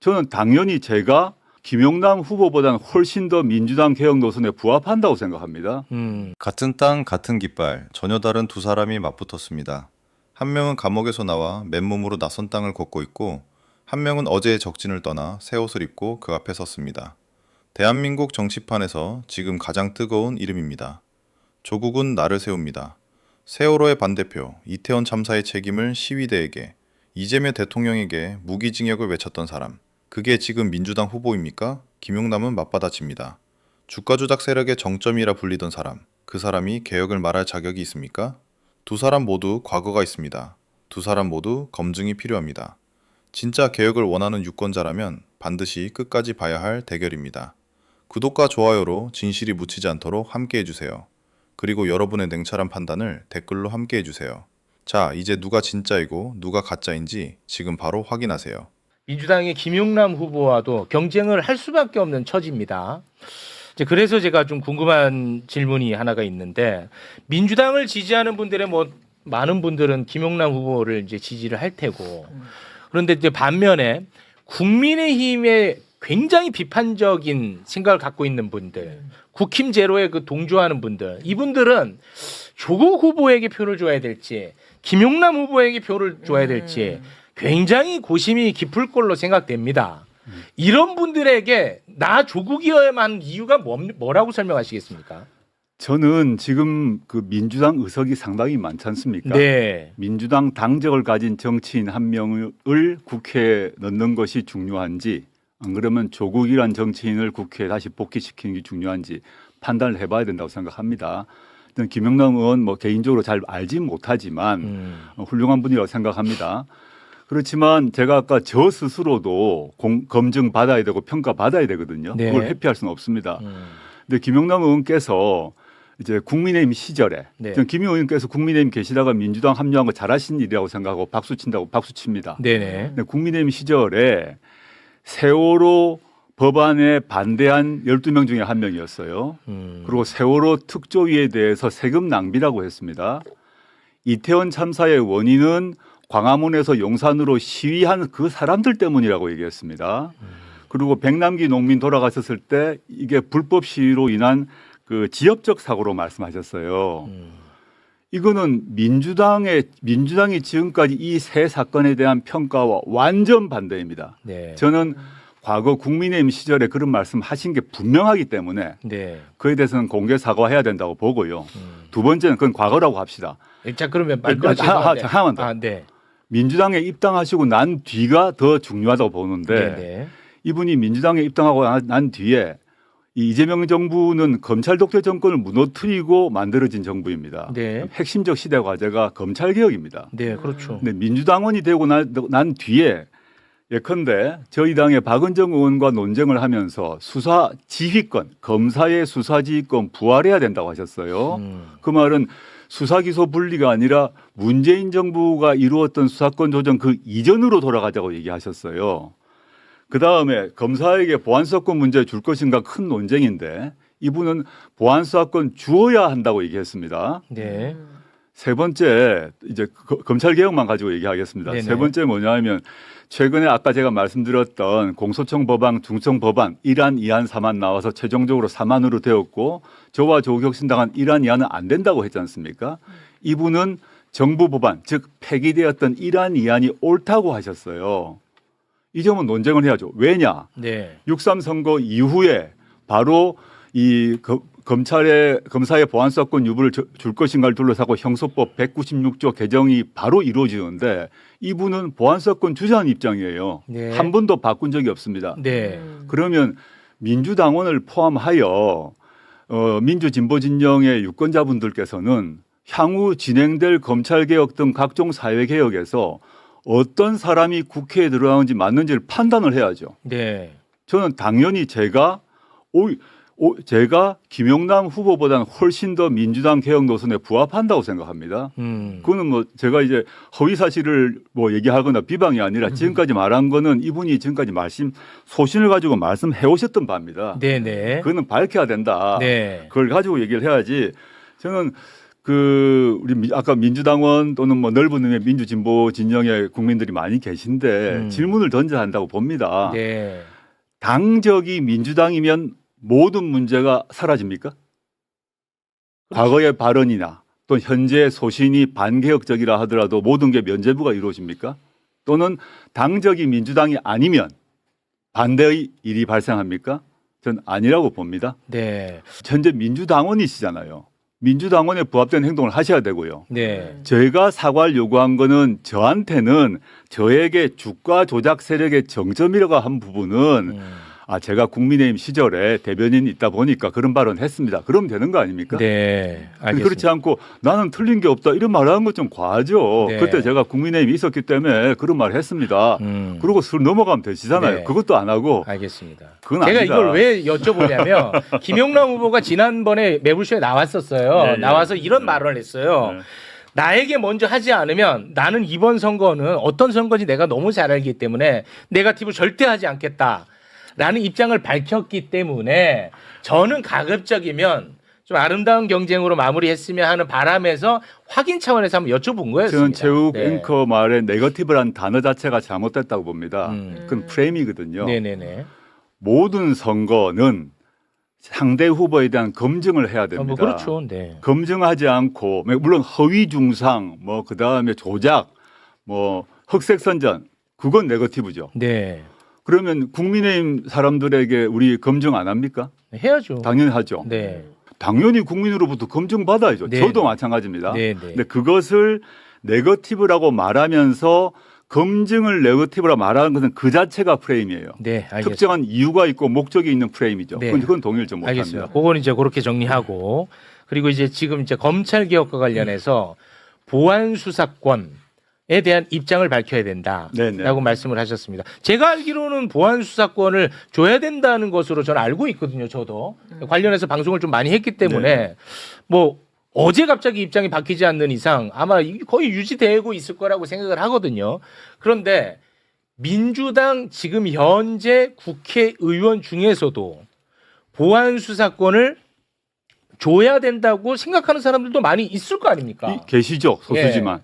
저는 당연히 제가 김용남 후보보다는 훨씬 더 민주당 개혁 노선에 부합한다고 생각합니다. 같은 땅 같은 깃발 전혀 다른 두 사람이 맞붙었습니다. 한 명은 감옥에서 나와 맨몸으로 낯선 땅을 걷고 있고 한 명은 어제의 적진을 떠나 새 옷을 입고 그 앞에 섰습니다. 대한민국 정치판에서 지금 가장 뜨거운 이름입니다. 조국은 나를 세웁니다. 세월호의 반대표 이태원 참사의 책임을 시위대에게, 이재명 대통령에게 무기징역을 외쳤던 사람, 그게 지금 민주당 후보입니까? 김용남은 맞받아칩니다. 주가 조작 세력의 정점이라 불리던 사람, 그 사람이 개혁을 말할 자격이 있습니까? 두 사람 모두 과거가 있습니다. 두 사람 모두 검증이 필요합니다. 진짜 개혁을 원하는 유권자라면 반드시 끝까지 봐야 할 대결입니다. 구독과 좋아요로 진실이 묻히지 않도록 함께 해주세요. 그리고 여러분의 냉철한 판단을 댓글로 함께 해주세요. 자, 이제 누가 진짜이고 누가 가짜인지 지금 바로 확인하세요. 민주당의 김용남 후보와도 경쟁을 할 수밖에 없는 처지입니다. 이제 그래서 제가 좀 궁금한 질문이 하나가 있는데, 민주당을 지지하는 분들의 많은 분들은 김용남 후보를 이제 지지를 할 테고, 그런데 이제 반면에 국민의힘에 굉장히 비판적인 생각을 갖고 있는 분들, 국힘 제로에 동조하는 분들, 이분들은 조국 후보에게 표를 줘야 될지 김용남 후보에게 표를 줘야 될지 굉장히 고심이 깊을 걸로 생각됩니다. 이런 분들에게 나 조국이어야만 하는 이유가 뭐라고 설명하시겠습니까? 저는 지금 그 민주당 의석이 상당히 많지 않습니까? 네. 민주당 당적을 가진 정치인 한 명을 국회에 넣는 것이 중요한지, 안 그러면 조국이란 정치인을 국회에 다시 복귀시키는 게 중요한지 판단을 해봐야 된다고 생각합니다. 저는 김용남 의원 개인적으로 잘 알지 못하지만 훌륭한 분이라고 생각합니다. 그렇지만 제가 아까 저 스스로도 검증 받아야 되고 평가 받아야 되거든요. 네. 그걸 회피할 수는 없습니다. 근데 김용남 의원께서 이제 국민의힘 시절에, 네. 저는 김 의원께서 국민의힘 계시다가 민주당 합류한 거 잘하신 일이라고 생각하고 박수 친다고 박수 칩니다. 네네. 근데 국민의힘 시절에 세월호 법안에 반대한 12명 중에 한 명이었어요. 그리고 세월호 특조위에 대해서 세금 낭비라고 했습니다. 이태원 참사의 원인은 광화문에서 용산으로 시위한 그 사람들 때문이라고 얘기했습니다. 그리고 백남기 농민 돌아가셨을 때 이게 불법 시위로 인한 그 지역적 사고로 말씀하셨어요. 이거는 민주당이 지금까지 이 세 사건에 대한 평가와 완전 반대입니다. 네. 저는 과거 국민의힘 시절에 그런 말씀하신 게 분명하기 때문에 네. 그에 대해서는 공개 사과해야 된다고 보고요. 두 번째는 그건 과거라고 합시다. 자, 그러면 하나만 더. 네. 민주당에 입당하시고 난 뒤가 더 중요하다고 보는데 네네. 이분이 민주당에 입당하고 난 뒤에 이 이재명 정부는 검찰 독재 정권을 무너뜨리고 만들어진 정부입니다. 네. 핵심적 시대 과제가 검찰 개혁입니다. 네, 그렇죠. 근데 민주당원이 되고 난 뒤에 예컨대 저희 당의 박은정 의원과 논쟁을 하면서 수사 지휘권, 검사의 수사 지휘권 부활해야 된다고 하셨어요. 그 말은 수사 기소 분리가 아니라 문재인 정부가 이루었던 수사권 조정 그 이전으로 돌아가자고 얘기하셨어요. 그다음에 검사에게 보안수사권 문제 줄 것인가 큰 논쟁인데 이분은 보안수사권 주어야 한다고 얘기했습니다. 네. 세 번째 이제 검찰 개혁만 가지고 얘기하겠습니다. 네네. 세 번째 뭐냐면 최근에 아까 제가 말씀드렸던 공소청 법안, 중청 법안 1안, 2안, 3안 나와서 최종적으로 3안으로 되었고 저와 조국혁신당은 1안, 2안은 안 된다고 했지 않습니까? 이분은 정부 법안, 즉 폐기되었던 1안, 2안이 옳다고 하셨어요. 이 점은 논쟁을 해야죠. 왜냐? 네. 6.3 선거 이후에 바로 이 검사의 보안수사권 유무를 줄 것인가를 둘러싸고 형소법 196조 개정이 바로 이루어지는데 이분은 보안수사권 주자는 입장이에요. 네. 한 번도 바꾼 적이 없습니다. 네. 그러면 민주당원을 포함하여 민주진보 진영의 유권자분들께서는 향후 진행될 검찰개혁 등 각종 사회개혁에서 어떤 사람이 국회에 들어가는지 맞는지를 판단을 해야죠. 네. 저는 당연히 제가 김용남 후보보다는 훨씬 더 민주당 개혁 노선에 부합한다고 생각합니다. 그거는 제가 이제 허위 사실을 얘기하거나 비방이 아니라 지금까지 말한 거는 이분이 지금까지 소신을 가지고 말씀해 오셨던 바입니다. 네네. 그거는 밝혀야 된다. 네. 그걸 가지고 얘기를 해야지. 저는 우리 아까 민주당원 또는 뭐 넓은 의미의 민주진보 진영의 국민들이 많이 계신데 질문을 던져야 한다고 봅니다. 네. 당적이 민주당이면 모든 문제가 사라집니까? 과거의 발언이나 또 현재 소신이 반개혁적이라 하더라도 모든 게 면죄부가 이루어집니까? 또는 당적이 민주당이 아니면 반대의 일이 발생합니까? 전 아니라고 봅니다. 네. 현재 민주당원이시잖아요. 민주당원에 부합된 행동을 하셔야 되고요. 네. 저희가 사과를 요구한 거는 저한테는 저에게 주가 조작 세력의 정점이라고 한 부분은 제가 국민의힘 시절에 대변인 있다 보니까 그런 발언 했습니다. 그러면 되는 거 아닙니까? 네. 알겠습니다. 그렇지 않고 나는 틀린 게 없다 이런 말을 하는 건 좀 과하죠. 네. 그때 제가 국민의힘이 있었기 때문에 그런 말을 했습니다. 그리고 술 넘어가면 되시잖아요. 네. 그것도 안 하고. 알겠습니다. 그건 제가 아니다. 이걸 왜 여쭤보냐면 김용남 후보가 지난번에 매불쇼에 나왔었어요. 네, 네. 나와서 이런 말을 했어요. 네. 나에게 먼저 하지 않으면 나는 이번 선거는 어떤 선거인지 내가 너무 잘 알기 때문에 네거티브 절대 하지 않겠다. 라는 입장을 밝혔기 때문에 저는 가급적이면 좀 아름다운 경쟁으로 마무리했으면 하는 바람에서 확인 차원에서 한번 여쭤본 거였습니다. 저는 최욱 네. 앵커 말에 네거티브라는 단어 자체가 잘못됐다고 봅니다. 그건 프레임이거든요. 네네네. 모든 선거는 상대 후보에 대한 검증을 해야 됩니다. 뭐 그렇죠. 네. 검증하지 않고 물론 허위 중상, 뭐 그다음에 조작, 뭐 흑색 선전 그건 네거티브죠. 네. 그러면 국민의힘 사람들에게 우리 검증 안 합니까? 해야죠. 당연히 하죠. 네. 당연히 국민으로부터 검증 받아야죠. 네. 저도 마찬가지입니다. 네, 네. 근데 그것을 네거티브라고 말하면서 검증을 네거티브라 말하는 것은 그 자체가 프레임이에요. 네, 알겠습니다. 특정한 이유가 있고 목적이 있는 프레임이죠. 네. 그건 동의를 좀 못합니다. 알겠습니다. 그거는 이제 그렇게 정리하고 그리고 이제 지금 이제 검찰 개혁과 관련해서 보안 수사권에 대한 입장을 밝혀야 된다라고 네네. 말씀을 하셨습니다. 제가 알기로는 보안 수사권을 줘야 된다는 것으로 저는 알고 있거든요. 저도 관련해서 방송을 좀 많이 했기 때문에 네. 뭐 어제 갑자기 입장이 바뀌지 않는 이상 아마 거의 유지되고 있을 거라고 생각을 하거든요. 그런데 민주당 지금 현재 국회의원 중에서도 보안 수사권을 줘야 된다고 생각하는 사람들도 많이 있을 거 아닙니까? 계시죠. 소수지만.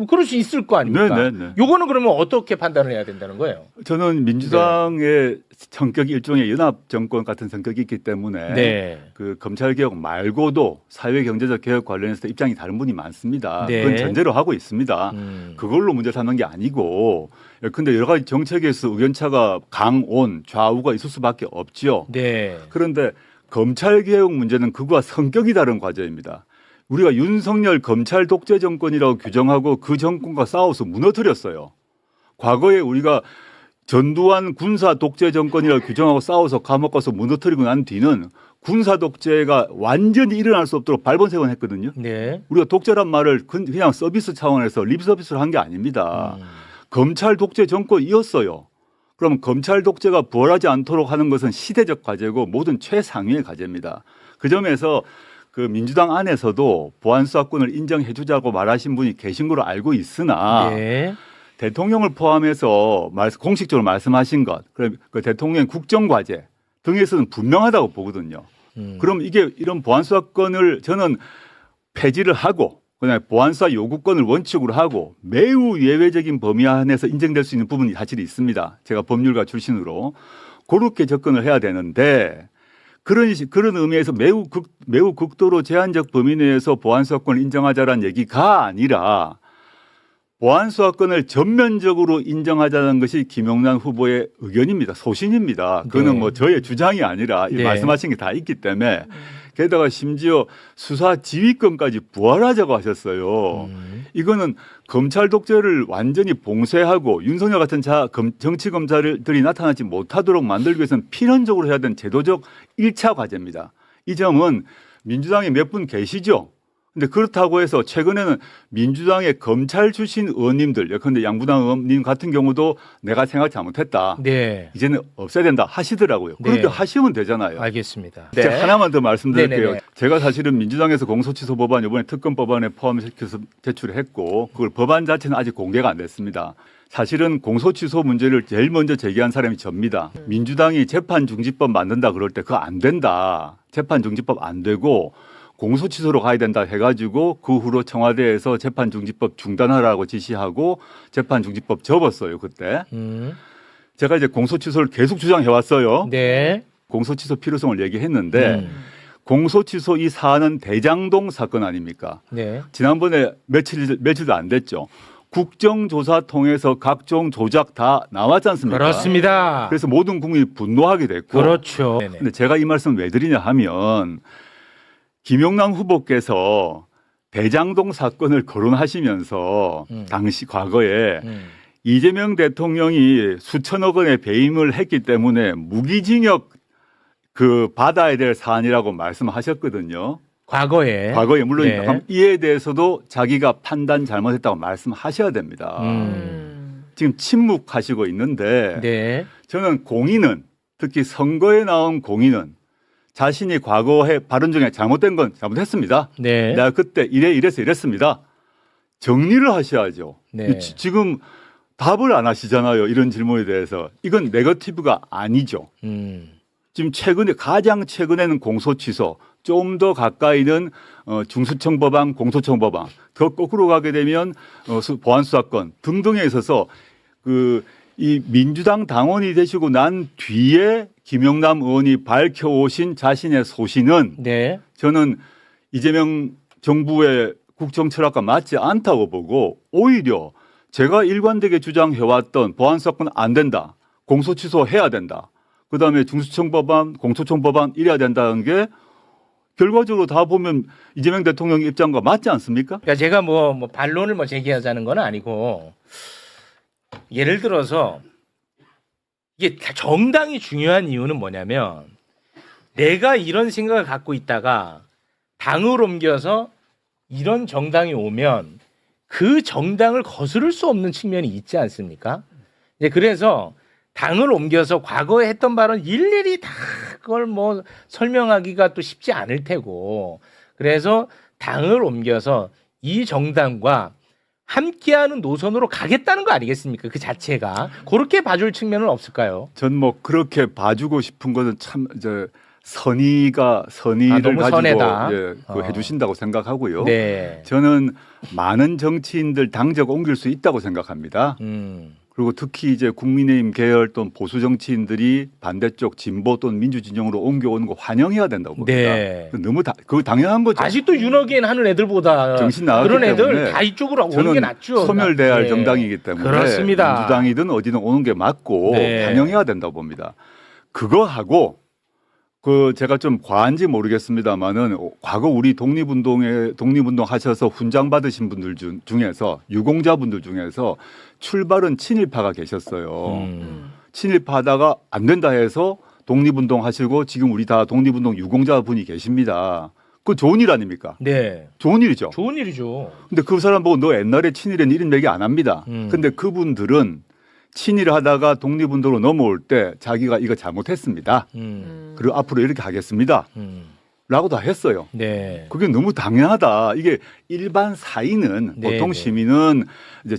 그럴 수 있을 거 아닙니까? 네네네. 요거는 그러면 어떻게 판단을 해야 된다는 거예요? 저는 민주당의 성격이 일종의 연합 정권 같은 성격이 있기 때문에 네. 그 검찰 개혁 말고도 사회 경제적 개혁 관련해서 입장이 다른 분이 많습니다. 네. 그건 전제로 하고 있습니다. 그걸로 문제 삼는 게 아니고, 근데 여러 가지 정책에서 의견차가 강온 좌우가 있을 수밖에 없죠. 네. 그런데 검찰 개혁 문제는 그거와 성격이 다른 과제입니다. 우리가 윤석열 검찰 독재 정권이라고 규정하고 그 정권과 싸워서 무너뜨렸어요. 과거에 우리가 전두환 군사 독재 정권이라고 규정하고 싸워서 감옥 가서 무너뜨리고 난 뒤는 군사 독재가 완전히 일어날 수 없도록 발본색원 했거든요. 네. 우리가 독재란 말을 그냥 서비스 차원에서 립 서비스를 한 게 아닙니다. 검찰 독재 정권이었어요. 그럼 검찰 독재가 부활하지 않도록 하는 것은 시대적 과제고 모든 최상위의 과제입니다. 그 점에서 그 민주당 안에서도 보안 수사권을 인정해 주자고 말하신 분이 계신 걸로 알고 있으나 네. 대통령을 포함해서 공식적으로 말씀하신 것, 그 대통령의 국정과제 등에서는 분명하다고 보거든요. 그럼 이게 이런 보안 수사권을 저는 폐지를 하고 그냥 보안 수사 요구권을 원칙으로 하고 매우 예외적인 범위 안에서 인정될 수 있는 부분이 사실 있습니다. 제가 법률가 출신으로 그렇게 접근을 해야 되는데 그런 의미에서 매우 극도로 제한적 범위 내에서 보안 수사권을 인정하자라는 얘기가 아니라 보안 수사권을 전면적으로 인정하자는 것이 김용남 후보의 의견입니다. 소신입니다. 그거는 네. 뭐 저의 주장이 아니라 네. 말씀하신 게 다 있기 때문에 게다가 심지어 수사 지휘권까지 부활하자고 하셨어요. 이거는 검찰 독재를 완전히 봉쇄하고 윤석열 같은 정치 검사들이 나타나지 못하도록 만들기 위해서는 필연적으로 해야 되는 제도적 1차 과제입니다. 이 점은 민주당에 몇 분 계시죠? 근데 그렇다고 해서 최근에는 민주당의 검찰 출신 의원님들, 예컨대 양부당 의원님 같은 경우도 내가 생각 잘못했다. 네. 이제는 없애야 된다 하시더라고요. 그렇게 네. 하시면 되잖아요. 알겠습니다. 제가 하나만 더 말씀드릴게요. 네네네. 제가 사실은 민주당에서 공소취소 법안 이번에 특검 법안에 포함시켜서 제출했고 그걸 법안 자체는 아직 공개가 안 됐습니다. 사실은 공소취소 문제를 제일 먼저 제기한 사람이 접니다. 민주당이 재판중지법 만든다 그럴 때 그거 안 된다. 재판중지법 안 되고 공소 취소로 가야 된다 해가지고 그 후로 청와대에서 재판 중지법 중단하라고 지시하고 재판 중지법 접었어요 그때. 제가 이제 공소 취소를 계속 주장해 왔어요. 네. 공소 취소 필요성을 얘기했는데 공소 취소 이 사안은 대장동 사건 아닙니까? 네. 지난번에 며칠도 안 됐죠. 국정조사 통해서 각종 조작 다 나왔지 않습니까? 그렇습니다. 그래서 모든 국민이 분노하게 됐고. 그렇죠. 네네. 근데 제가 이 말씀 왜 드리냐 하면 김용남 후보께서 대장동 사건을 거론하시면서 당시 과거에 이재명 대통령이 수천억 원의 배임을 했기 때문에 무기징역 그 받아야 될 사안이라고 말씀하셨거든요. 과거에 물론 네. 이에 대해서도 자기가 판단 잘못했다고 말씀하셔야 됩니다. 지금 침묵하시고 있는데 네. 저는 공인은 특히 선거에 나온 공인은 자신이 과거에 발언 중에 잘못된 건 잘못했습니다. 네. 내가 그때 이래서 이랬습니다. 정리를 하셔야죠. 네. 지금 답을 안 하시잖아요. 이런 질문에 대해서. 이건 네거티브가 아니죠. 지금 가장 최근에는 공소 취소, 좀 더 가까이는 중수청 법안, 공소청 법안, 더 거꾸로 가게 되면 보안 수사권 등등에 있어서 이 민주당 당원이 되시고 난 뒤에 김용남 의원이 밝혀오신 자신의 소신은 네. 저는 이재명 정부의 국정 철학과 맞지 않다고 보고 오히려 제가 일관되게 주장해왔던 보안 수사권 안 된다, 공소 취소해야 된다. 그다음에 중수청 법안, 공소청 법안 이래야 된다는 게 결과적으로 다 보면 이재명 대통령 입장과 맞지 않습니까? 그러니까 제가 뭐 반론을 제기하자는 건 아니고 예를 들어서 이게 정당이 중요한 이유는 뭐냐면 내가 이런 생각을 갖고 있다가 당을 옮겨서 이런 정당이 오면 그 정당을 거스를 수 없는 측면이 있지 않습니까? 이제 그래서 당을 옮겨서 과거에 했던 발언 일일이 다 그걸 설명하기가 또 쉽지 않을 테고 그래서 당을 옮겨서 이 정당과 함께하는 노선으로 가겠다는 거 아니겠습니까? 그 자체가 그렇게 봐줄 측면은 없을까요? 전 그렇게 봐주고 싶은 거는 참 선의를 너무 가지고 선하다. 해주신다고 생각하고요. 네. 저는 많은 정치인들 당적 옮길 수 있다고 생각합니다. 그리고 특히 이제 국민의힘 계열 또는 보수 정치인들이 반대쪽 진보 또는 민주 진영으로 옮겨오는 거 환영해야 된다고 봅니다. 네. 너무 그거 당연한 거죠. 아직도 윤어겐 하는 애들보다 정신 나갔기 그런 애들 때문에 다 이쪽으로 오는 게 저는 낫죠. 소멸돼야 할 네. 정당이기 때문에 그렇습니다. 민주당이든 어디든 오는 게 맞고 네. 환영해야 된다고 봅니다. 그거 하고 제가 좀 과한지 모르겠습니다만은 과거 우리 독립운동 하셔서 훈장 받으신 분들 중에서 유공자분들 중에서 출발은 친일파가 계셨어요. 친일파다가 안 된다 해서 독립운동 하시고 지금 우리 다 독립운동 유공자 분이 계십니다. 그거 좋은 일 아닙니까? 네. 좋은 일이죠. 좋은 일이죠. 근데 그 사람 보고 너 옛날에 친일엔 이런 얘기 안 합니다. 근데 그분들은 친일을 하다가 독립운동으로 넘어올 때 자기가 이거 잘못했습니다. 그리고 앞으로 이렇게 하겠습니다. 라고 다 했어요. 네. 그게 너무 당연하다. 이게 일반 사인은 네, 보통 네. 시민은 이제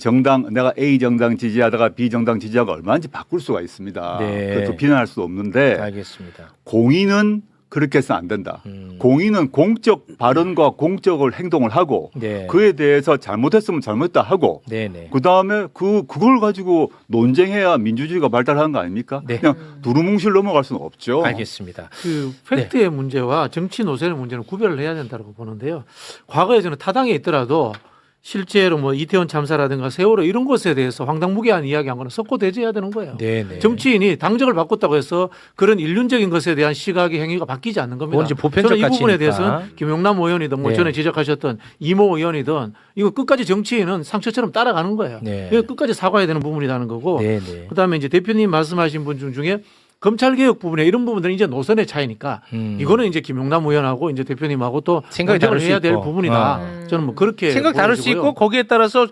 내가 A 정당 지지하다가 B 정당 지지하고 얼마든지 바꿀 수가 있습니다. 네. 그것도 비난할 수 없는데 알겠습니다. 공인은 그렇게 해서는 안 된다. 공인은 공적 발언과 공적을 행동을 하고 네. 그에 대해서 잘못했으면 잘못했다 하고 네네. 그다음에 그걸 가지고 논쟁해야 민주주의가 발달하는 거 아닙니까? 네. 그냥 두루뭉실 넘어갈 수는 없죠. 알겠습니다. 그 팩트의 문제와 정치 노선의 문제는 구별을 해야 된다고 보는데요. 과거에 저는 타당에 있더라도 실제로 이태원 참사라든가 세월호 이런 것에 대해서 황당무계한 이야기한 거는 썩고 대제해야 되는 거예요. 네네. 정치인이 당적을 바꿨다고 해서 그런 일륜적인 것에 대한 시각의 행위가 바뀌지 않는 겁니다. 그건 이제 보편적 저는 이 부분에 가치니까. 대해서는 김용남 의원이든 네. 전에 지적하셨던 이모 의원이든 이거 끝까지 정치인은 상처처럼 따라가는 거예요. 네. 이거 끝까지 사과해야 되는 부분이라는 거고 네네. 그다음에 이제 대표님 말씀하신 분 중에 검찰개혁 부분에 이런 부분들은 이제 노선의 차이니까 이거는 이제 김용남 의원하고 이제 대표님하고 또 생각이 논쟁을 다를 수 해야 될 있고. 부분이다. 저는 그렇게 생각 다를 수 보여지고요. 있고 거기에 따라서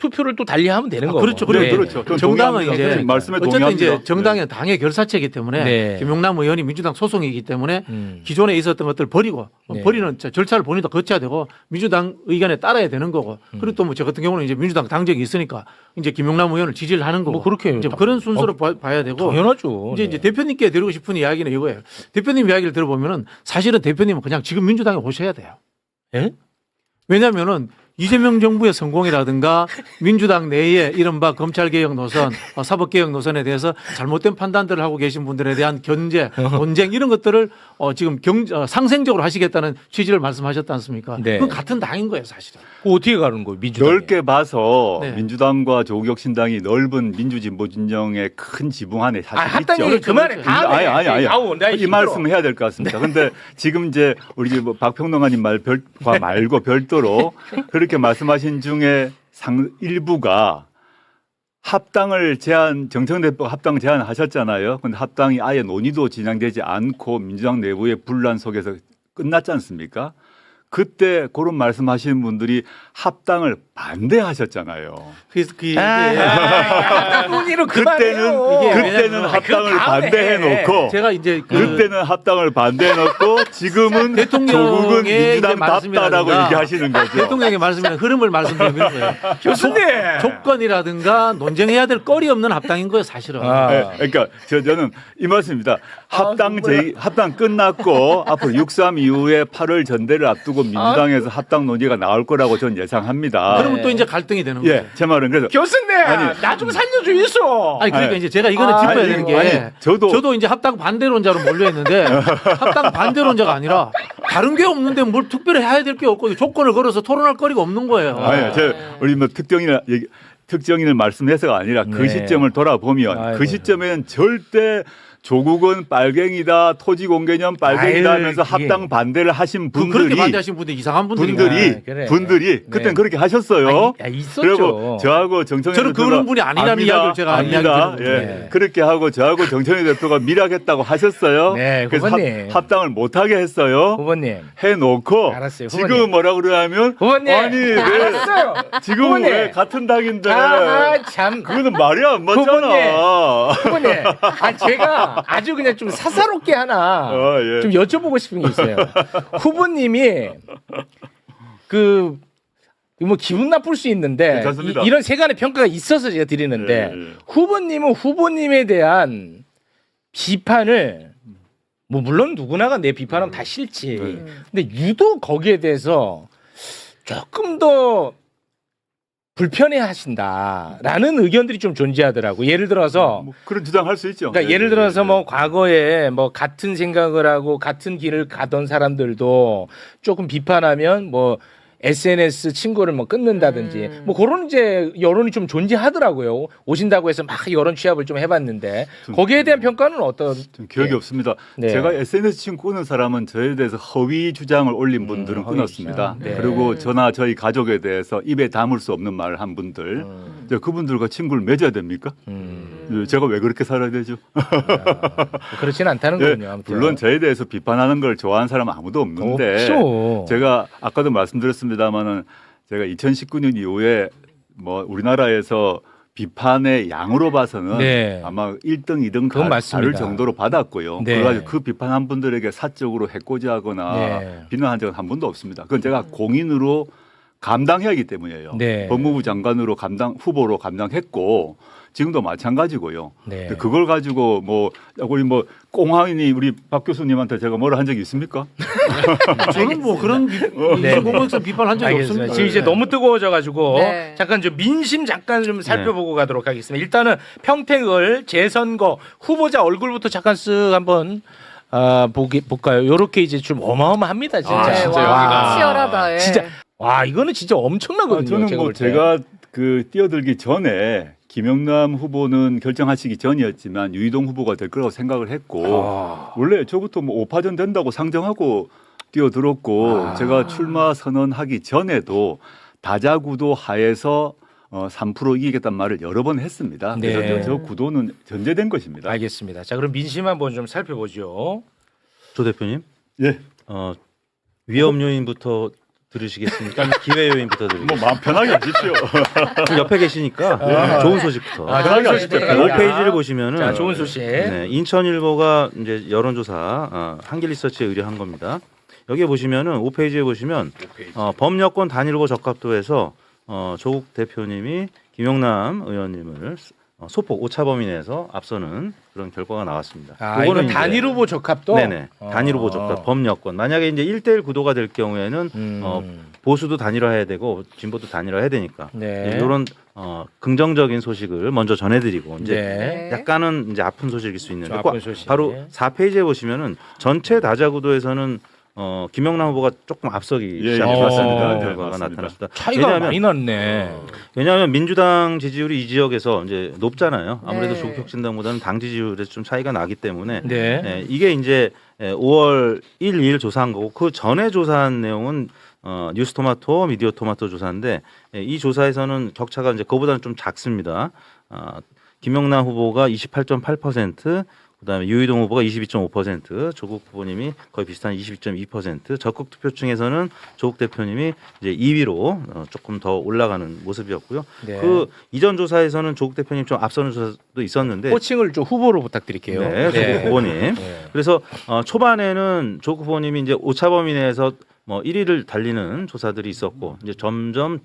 투표를 또 달리하면 되는 거고. 그렇죠. 네, 그래요. 그렇죠. 저는 정당은 동의합니다. 이제 그 말씀에 어쨌든 동의합니다. 이제 정당의 당의 결사체이기 때문에 네. 김용남 의원이 민주당 소속이기 때문에 음. 기존에 있었던 것들을 버리고 네. 버리는 절차를 본인도 거쳐야 되고 민주당 의견에 따라야 되는 거고 그리고 또 뭐 저 같은 경우는 이제 민주당 당적이 있으니까 이제 김용남 의원을 지지를 하는 거고 뭐 그렇게 이제 그런 순서로 봐야 되고 당연하죠. 이제 네. 대표님께 드리고 싶은 이야기는 이거예요. 대표님 이야기를 들어보면은 사실은 대표님은 그냥 지금 민주당에 오셔야 돼요. 예? 왜냐하면은 이재명 정부의 성공이라든가 민주당 내에 이른바 검찰개혁 노선, 사법개혁 노선에 대해서 잘못된 판단들을 하고 계신 분들에 대한 견제, 논쟁 이런 것들을 지금 상생적으로 하시겠다는 취지를 말씀하셨지 않습니까? 네. 그건 같은 당인 거예요, 사실은. 그거 어떻게 가는 거예요, 민주당? 넓게 봐서 네. 민주당과 조국혁신당이 넓은 민주진보 진영의 큰 지붕 안에 사실 합당이 있죠. 그만해. 다음에. 아니. 아우, 나 이 힘들어. 말씀을 해야 될 것 같습니다. 근데 지금 이제 우리 뭐 박평론가님 말과 말고 별도로 그렇게 말씀하신 중에 일부가 합당을 정청래대표가 합당 제안하셨잖아요. 근데 합당이 아예 논의도 진행되지 않고 민주당 내부의 분란 속에서 끝났지 않습니까? 그때 그런 말씀하시는 분들이 합당을 반대하셨잖아요. 합당 논의로 그만해요. 그때는 합당을 반대해놓고 제가 이제 그때는 합당을 반대해놓고 지금은 대통령의 조국은 이제 민주당답다라고 말씀이라든가 얘기하시는 거죠. 대통령의 말씀이나 흐름을 말씀드리는 거예요. 교수님. 조건이라든가 논쟁해야 될 거리 없는 합당인 거예요, 사실은. 네, 그러니까 저는 이 말씀입니다. 합당 끝났고 앞으로 6.3 이후에 8월 전대를 앞두고 민주당에서 합당 논의가 나올 거라고 저는 예상합니다. 그러면 또 이제 갈등이 되는 거예요. 예, 제 말은 그래서 교수님, 아니, 나 좀 살려줘 있어. 아니 그러니까 아니, 이제 제가 이거는 짚어야 아니, 되는 게 아니, 저도 이제 합당 반대론자로 몰려 있는데 합당 반대론자가 아니라 다른 게 없는데 뭘 특별히 해야 될 게 없고 조건을 걸어서 토론할 거리가 없는 거예요. 아니, 우리 뭐 특정인을 말씀해서가 아니라 그 네. 시점을 돌아보면 아이고. 그 시점에는 절대 조국은 빨갱이다, 토지 공개념 빨갱이다 아유, 하면서 그게. 합당 반대를 하신 그렇게 분들이 반대하신 분들 이상한 분들이 그래. 그땐 네. 그렇게 하셨어요. 있었죠. 그리고 저하고 정청래 저는 대표가 그런 분이 아니라는 이야기를 제가 압니다. 이야기 예. 네. 그렇게 하고 저하고 정청래 대표가 밀약했다고 하셨어요. 네, 그래서 후보님. 합당을 못하게 했어요. 후보님. 해놓고 알았어요, 지금 후보님. 뭐라 그러냐면 후보님. 아니 왜 알았어요. 지금 후보님. 왜 같은 당인데 참. 그거는 말이 안 맞잖아. 후보님, 제가 아주 그냥 좀 사사롭게 하나 예. 좀 여쭤보고 싶은 게 있어요. 후보님이 뭐 기분 나쁠 수 있는데 괜찮습니다. 이런 세간의 평가가 있어서 제가 드리는데 예. 후보님은 후보님에 대한 비판을 뭐 물론 누구나가 내 비판하면 다 싫지. 근데 유독 거기에 대해서 조금 더 불편해하신다라는 의견들이 좀 존재하더라고. 예를 들어서 뭐 그런 주장할 수 있죠. 그러니까 예, 예를 예, 들어서 예. 뭐 과거에 뭐 같은 생각을 하고 같은 길을 가던 사람들도 조금 비판하면 뭐 SNS 친구를 뭐 끊는다든지 뭐 그런 이제 여론이 좀 존재하더라고요. 오신다고 해서 막 여론 취합을 좀 해봤는데 거기에 대한 평가는 어떤? 좀 기억이 예. 없습니다. 네. 제가 SNS 친구 끊은 사람은 저에 대해서 허위 주장을 올린 분들은 허위 끊었습니다. 주장. 네. 그리고 저나 저희 가족에 대해서 입에 담을 수 없는 말을 한 분들, 이제 그분들과 친구를 맺어야 됩니까? 제가 왜 그렇게 살아야 되죠? 그렇지는 않다는 예, 거군요. 아무튼. 물론 저에 대해서 비판하는 걸 좋아하는 사람은 아무도 없는데 없죠. 제가 아까도 말씀드렸습니다마는 제가 2019년 이후에 뭐 우리나라에서 비판의 양으로 봐서는 네. 아마 1등, 2등 그건 다를 맞습니다. 정도로 받았고요. 네. 그래가지고 그 비판한 분들에게 사적으로 해코지하거나 네. 비난한 적은 한 번도 없습니다. 그건 제가 공인으로 감당해야 하기 때문이에요. 네. 법무부 장관으로 후보로 감당했고 지금도 마찬가지고요. 네. 그걸 가지고 뭐 우리 뭐 꽁황이니 우리 박 교수님한테 제가 뭐라 한 적이 있습니까? 저는 뭐 그런 네. 공공에서 비판한 적이 알겠습니다. 없습니다. 지금 이제 너무 뜨거워져가지고 네. 잠깐 좀 민심 잠깐 좀 살펴보고 가도록 하겠습니다. 일단은 평택을 재선거 후보자 얼굴부터 잠깐 쓱 한번 볼까요? 요렇게 이제 좀 어마어마합니다, 진짜. 네, 진짜 와, 여기가. 치열하다. 예. 진짜 와 이거는 진짜 엄청나거든요. 저는 제가 뭐 볼 때. 제가 그 뛰어들기 전에 김영남 후보는 결정하시기 전이었지만 유이동 후보가 될 거라고 생각을 했고 원래 저부터 뭐 5파전 된다고 상정하고 뛰어들었고 제가 출마 선언하기 전에도 다자구도 하에서 3% 이기겠다는 말을 여러 번 했습니다. 그래서 네. 저 구도는 전제된 것입니다. 알겠습니다. 자 그럼 민심 한번 좀 살펴보죠. 조 대표님, 예. 위험 요인부터 들으시겠습니까? 기회 요인부터 뭐 드리겠습니다. 마음 편하게 하십시오. 옆에 계시니까 좋은 소식부터. 좋은 소식. 5페이지를 보시면은 자, 좋은 소식. 네, 인천일보가 이제 여론조사 한길리서치에 의뢰한 겁니다. 여기에 보시면은 5페이지에 보시면 범여권 단일 후보 적합도에서 조국 대표님이 김용남 의원님을 소폭 오차범위 내에서 앞서는 그런 결과가 나왔습니다. 이건 이제- 단일 후보 적합도. 네네. 단일 후보 적합 범여권. 만약에 이제 1대1 구도가 될 경우에는 보수도 단일화해야 되고 진보도 단일화해야 되니까 네. 이런 긍정적인 소식을 먼저 전해드리고 이제 네. 약간은 이제 아픈 소식일 수 있는데 좀 아픈 소식. 바로 4페이지에 보시면은 전체 다자 구도에서는 김영남 후보가 조금 앞서기 예, 시작했다는 맞습니다. 결과가 맞습니다. 나타났습니다. 차이가 많이 났네. 왜냐하면 민주당 지지율이 이 지역에서 이제 높잖아요. 아무래도 네. 조국혁신당보다는 당 지지율에 좀 차이가 나기 때문에 네. 이게 이제 5월 1, 2일 조사한 거고 그 전에 조사한 내용은 뉴스토마토, 미디어토마토 조사인데 이 조사에서는 격차가 이제 그보다는 좀 작습니다. 김영남 후보가 28.8%, 그다음에 유희동 후보가 22.5%, 조국 후보님이 거의 비슷한 22.2%, 적극 투표층에서는 조국 대표님이 이제 2위로 조금 더 올라가는 모습이었고요. 네. 그 이전 조사에서는 조국 대표님 좀 앞서는 조사도 있었는데 호칭을 좀 후보로 부탁드릴게요. 네, 조국 후보님. 네. 그래서 초반에는 조국 후보님이 이제 오차범위 내에서 뭐 1위를 달리는 조사들이 있었고 이제 점점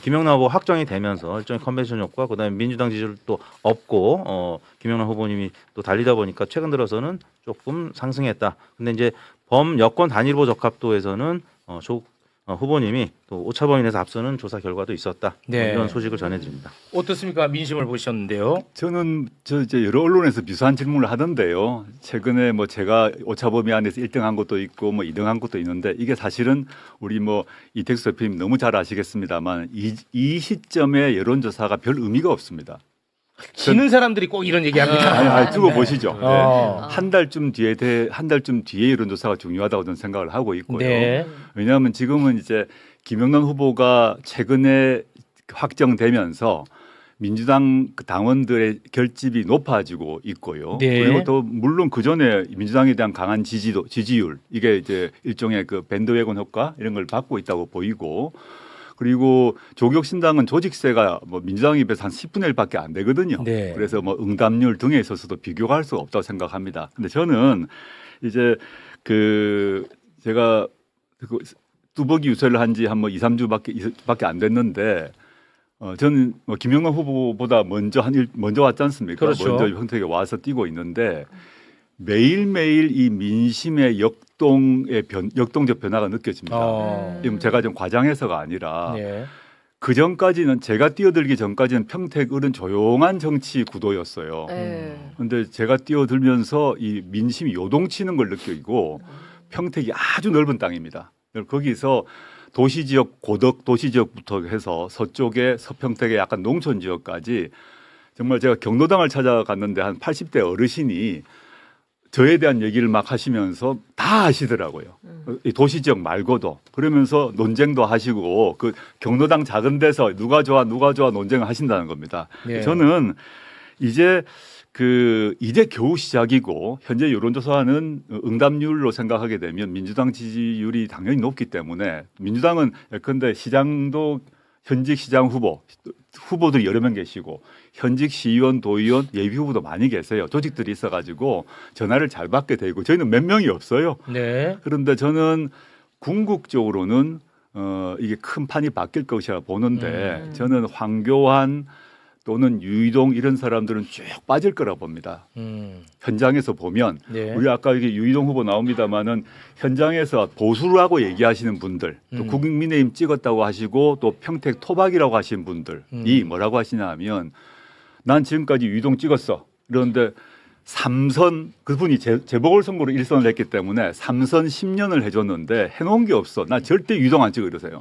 김영남 후보 확정이 되면서 일종의 컨벤션 효과, 그다음에 민주당 지지율 또 없고 김영남 후보님이 또 달리다 보니까 최근 들어서는 조금 상승했다. 근데 이제 범여권 단일 후보 적합도에서는 조국 후보님이 또 오차범위 내에서 앞서는 조사 결과도 있었다. 네. 이런 소식을 전해드립니다. 어떻습니까? 민심을 보셨는데요. 저는 이제 여러 언론에서 비슷한 질문을 하던데요. 최근에 뭐 제가 오차범위 안에서 1등한 것도 있고 뭐 2등한 것도 있는데 이게 사실은 우리 뭐 이택수 대표님 너무 잘 아시겠습니다만 이 시점에 여론조사가 별 의미가 없습니다. 지는 사람들이 꼭 이런 얘기합니다. 아니, 두고 보시죠. 어. 한 달쯤 뒤에 여론조사가 중요하다고 저는 생각을 하고 있고요. 네. 왜냐하면 지금은 이제 김영남 후보가 최근에 확정되면서 민주당 그 당원들의 결집이 높아지고 있고요. 네. 그리고 또 물론 그 전에 민주당에 대한 강한 지지율 이게 이제 일종의 그 밴드웨건 효과 이런 걸 받고 있다고 보이고. 그리고 조국혁신당은 조직세가 뭐 민주당에 비해서 한 10분의 1밖에 안 되거든요. 네. 그래서 뭐 응답률 등에 있어서도 비교가 할 수가 없다고 생각합니다. 근데 저는 이제 제가 그 뚜벅이 유세를 한 지 한 뭐 2, 3주밖에 안 됐는데 저는 뭐 김영남 후보보다 먼저 왔지 않습니까? 그렇죠. 먼저 평택에 와서 뛰고 있는데 매일매일 이 민심의 역동적 변화가 느껴집니다. 지금 제가 좀 과장해서가 아니라 네. 그 전까지는 제가 뛰어들기 전까지는 평택을은 조용한 정치 구도였어요. 그런데 제가 뛰어들면서 이 민심이 요동치는 걸 느끼고 평택이 아주 넓은 땅입니다. 거기서 도시지역 고덕 도시지역부터 해서 서쪽에 서평택의 약간 농촌 지역까지 정말 제가 경로당을 찾아갔는데 한 80대 어르신이 저에 대한 얘기를 막 하시면서 다 하시더라고요. 이 도시지역 말고도. 그러면서 논쟁도 하시고 그 경로당 작은 데서 누가 좋아 논쟁을 하신다는 겁니다. 네. 저는 이제 겨우 시작이고 현재 여론조사는 응답률로 생각하게 되면 민주당 지지율이 당연히 높기 때문에 민주당은 예컨대 시장도 현직 시장 후보들이 여러 명 계시고 현직 시의원, 도의원, 예비 후보도 많이 계세요. 조직들이 있어가지고 전화를 잘 받게 되고 저희는 몇 명이 없어요. 네. 그런데 저는 궁극적으로는 이게 큰 판이 바뀔 것이라 보는데 저는 황교안 또는 유이동 이런 사람들은 쭉 빠질 거라 봅니다. 현장에서 보면 네. 우리 아까 이게 유이동 후보 나옵니다마는 현장에서 보수라고 얘기하시는 분들 또 국민의힘 찍었다고 하시고 또 평택 토박이라고 하시는 분들이 뭐라고 하시냐 하면 난 지금까지 유이동 찍었어. 그런데 3선 그분이 재보궐선거로 1선을 했기 때문에 3선 10년을 해줬는데 해놓은 게 없어. 나 절대 유이동 안 찍어 이러세요.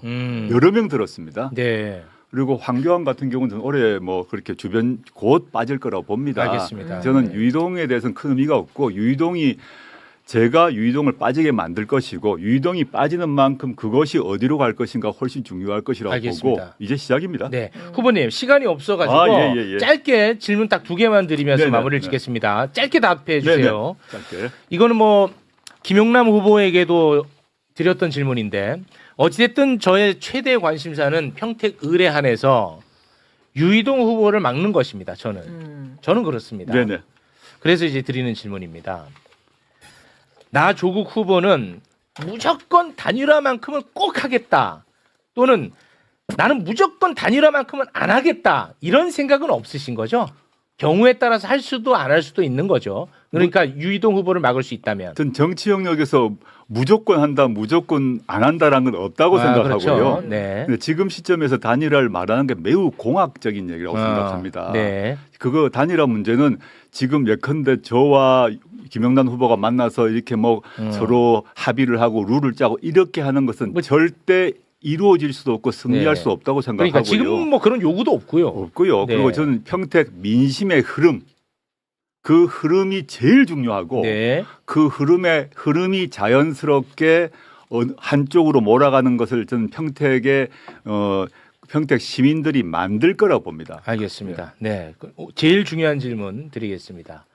여러 명 들었습니다. 네. 그리고 황교안 같은 경우는 저는 올해 뭐 그렇게 주변 곧 빠질 거라고 봅니다. 알겠습니다. 저는 유이동에 대해서는 큰 의미가 없고 제가 유이동을 빠지게 만들 것이고 유이동이 빠지는 만큼 그것이 어디로 갈 것인가 훨씬 중요할 것이라고 알겠습니다. 보고 이제 시작입니다. 네. 후보님 시간이 없어가지고 예. 짧게 질문 딱 2개만 드리면서 네네, 마무리를 네. 짓겠습니다. 짧게 답해 주세요. 짧게. 이거는 뭐 김용남 후보에게도 드렸던 질문인데 어찌됐든 저의 최대 관심사는 평택 의뢰한에서 유이동 후보를 막는 것입니다. 저는 그렇습니다. 네네. 그래서 이제 드리는 질문입니다. 나 조국 후보는 무조건 단일화만큼은 꼭 하겠다. 또는 나는 무조건 단일화만큼은 안 하겠다. 이런 생각은 없으신 거죠? 경우에 따라서 할 수도 안 할 수도 있는 거죠. 그러니까 유이동 후보를 막을 수 있다면. 전 정치 영역에서 무조건 한다, 무조건 안 한다라는 건 없다고 생각하고요. 그렇죠. 네. 근데 지금 시점에서 단일화를 말하는 게 매우 공학적인 얘기라고 생각합니다. 네. 그거 단일화 문제는 지금 예컨대 저와 김영란 후보가 만나서 이렇게 뭐 서로 합의를 하고 룰을 짜고 이렇게 하는 것은 절대 이루어질 수도 없고 승리할 네. 수 없다고 생각하고요. 그러니까 지금 뭐 그런 요구도 없고요. 없고요. 네. 그리고 저는 평택 민심의 흐름, 그 흐름이 제일 중요하고 네. 그 흐름이 자연스럽게 한쪽으로 몰아가는 것을 저는 평택 시민들이 만들 거라고 봅니다. 알겠습니다. 네. 제일 중요한 질문 드리겠습니다.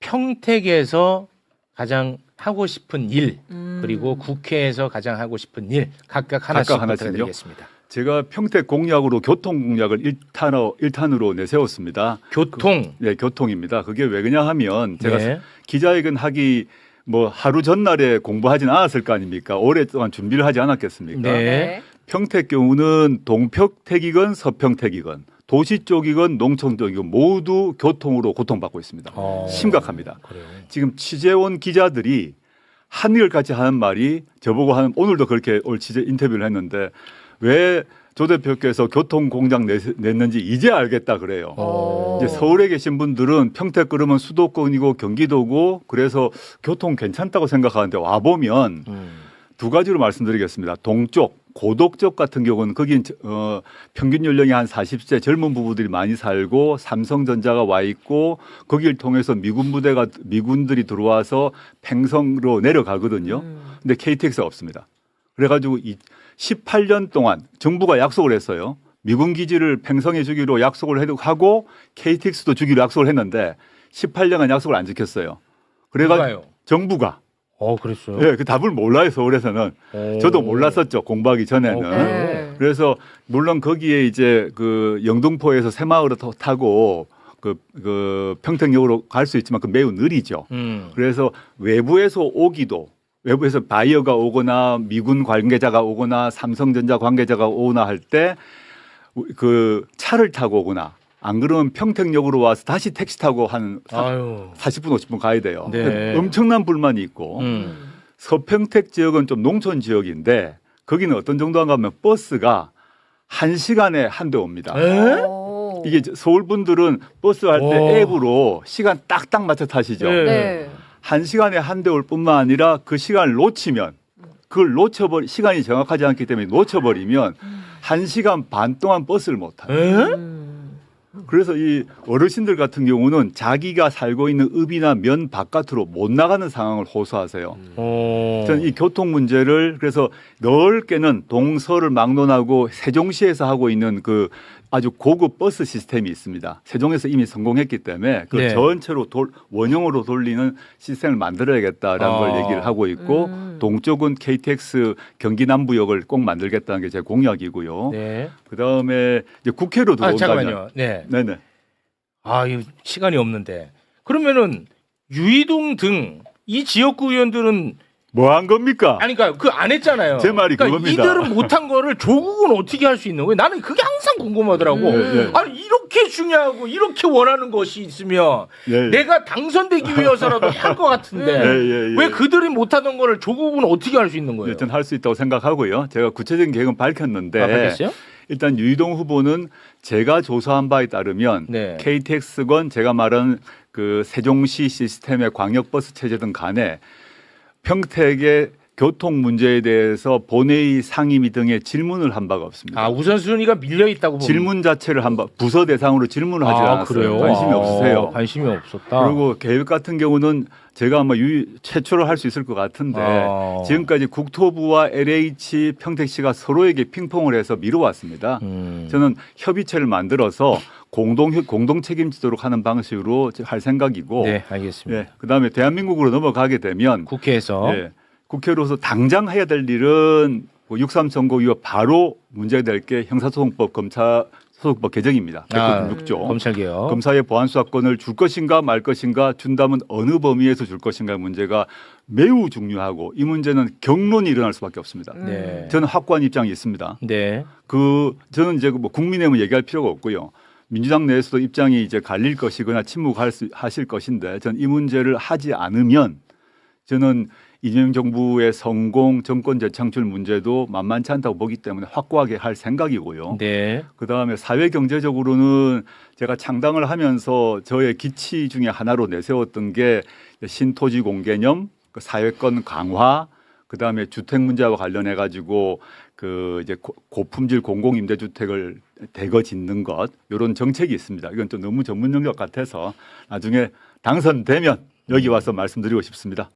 평택에서 가장 하고 싶은 일 그리고 국회에서 가장 하고 싶은 일 각각 하나씩 하나씩요? 드리겠습니다. 제가 평택 공약으로 교통 공약을 1탄으로 내세웠습니다. 교통. 네, 교통입니다. 그게 왜 그냐 하면 제가 네. 기자회견 하기 뭐 하루 전날에 공부하진 않았을 거 아닙니까? 오랫동안 준비를 하지 않았겠습니까? 네. 평택 경우는 동평택이건 서평택이건 도시 쪽이건 농촌 쪽이건 모두 교통으로 고통받고 있습니다. 심각합니다. 그래요. 지금 취재원 기자들이 한일같이 하는 말이 저보고 오늘도 그렇게 올 취재 인터뷰를 했는데 왜 조 대표께서 교통공약 냈는지 이제 알겠다 그래요. 이제 서울에 계신 분들은 평택 그러면 수도권이고 경기도고 그래서 교통 괜찮다고 생각하는데 와보면 두 가지로 말씀드리겠습니다. 동쪽 고덕쪽 같은 경우는 거긴 평균 연령이 한 40세 젊은 부부들이 많이 살고 삼성전자가 와 있고 거기를 통해서 미군들이 들어와서 팽성으로 내려가거든요. 근데 KTX가 없습니다. 그래가지고 18년 동안 정부가 약속을 했어요. 미군 기지를 팽성해 주기로 약속을 하고 KTX도 주기로 약속을 했는데 18년간 약속을 안 지켰어요. 그래가지고 누가요? 정부가 그랬어요? 네, 그 답을 몰라요 서울에서는. 저도 몰랐었죠 공부하기 전에는. 네. 그래서 물론 거기에 이제 그 영등포에서 새마을을 타고 그 평택역으로 갈 수 있지만 그 매우 느리죠. 그래서 외부에서 바이어가 오거나 미군 관계자가 오거나 삼성전자 관계자가 오거나 할 때 그 차를 타고 오거나 안 그러면 평택역으로 와서 다시 택시 타고 한 40분 50분 가야 돼요. 네. 엄청난 불만이 있고 서평택 지역은 좀 농촌 지역인데 거기는 어떤 정도인가 하면 버스가 1시간에 한 대 옵니다. 이게 서울 분들은 버스 할 때 앱으로 시간 딱딱 맞춰 타시죠. 네. 1시간에 한 대 올 뿐만 아니라 그 시간을 놓치면 시간이 정확하지 않기 때문에 놓쳐버리면 1시간 반 동안 버스를 못 타요. 그래서 이 어르신들 같은 경우는 자기가 살고 있는 읍이나 면 바깥으로 못 나가는 상황을 호소하세요. 저는 이 교통 문제를 그래서 넓게는 동서를 막론하고 세종시에서 하고 있는 그 아주 고급 버스 시스템이 있습니다. 세종에서 이미 성공했기 때문에 그 네. 전체로 원형으로 돌리는 시스템을 만들어야겠다라는 걸 얘기를 하고 있고 동쪽은 KTX 경기 남부역을 꼭 만들겠다는 게 제 공약이고요. 네. 그다음에 이제 국회로 들어온다면 잠깐만요. 네. 네네. 이거 시간이 없는데. 그러면은 유이동 등 이 지역구 의원들은 뭐 한 겁니까? 아니 그러니까 그 안 했잖아요. 제 말이 그러니까 그겁니다. 이들은 못한 거를 조국은 어떻게 할 수 있는 거예요? 나는 그게 항상 궁금하더라고. 네. 아니 이렇게 중요하고 이렇게 원하는 것이 있으면 네. 내가 당선되기 위해서라도 할 것 같은데 예. 왜 그들이 못하던 거를 조국은 어떻게 할 수 있는 거예요? 저는 할 수 있다고 생각하고요. 제가 구체적인 계획은 밝혔는데 알겠어요? 일단 유이동 후보는 제가 조사한 바에 따르면 네. KTX건 제가 말한 그 세종시 시스템의 광역버스 체제든 간에 평택의 교통 문제에 대해서 본회의 상임위 등의 질문을 한 바가 없습니다. 우선순위가 밀려 있다고 보면 질문 자체를 부서 대상으로 질문을 하지 않았어요. 그래요? 관심이 없으세요. 관심이 없었다. 그리고 계획 같은 경우는 제가 아마 최초로 할 수 있을 것 같은데 지금까지 국토부와 LH 평택시가 서로에게 핑퐁을 해서 미뤄왔습니다. 저는 협의체를 만들어서 공동 책임지도록 하는 방식으로 할 생각이고 네, 알겠습니다. 예, 그다음에 대한민국으로 넘어가게 되면 국회에서 예, 국회로서 당장 해야 될 일은 6.3 선거 이후 바로 문제될 게 형사소송법, 검찰소송법 개정입니다. 196조. 검찰개혁. 검사의 보안 수사권을 줄 것인가 말 것인가, 준다면 어느 범위에서 줄 것인가 문제가 매우 중요하고, 이 문제는 경론이 일어날 수밖에 없습니다. 네. 저는 확고한 입장이 있습니다. 네. 저는 이제 뭐 국민의힘은 얘기할 필요가 없고요. 민주당 내에서도 입장이 이제 갈릴 것이거나 침묵하실 것인데, 저는 이 문제를 하지 않으면 저는 이재명 정부의 성공, 정권 재창출 문제도 만만치 않다고 보기 때문에 확고하게 할 생각이고요. 네. 그다음에 사회 경제적으로는 제가 창당을 하면서 저의 기치 중에 하나로 내세웠던 게 신토지 공개념, 그 사회권 강화, 그다음에 주택 문제와 관련해 가지고 그 이제 고품질 공공임대주택을 대거 짓는 것, 이런 정책이 있습니다. 이건 좀 너무 전문 영역 같아서 나중에 당선되면 여기 와서 말씀드리고 싶습니다.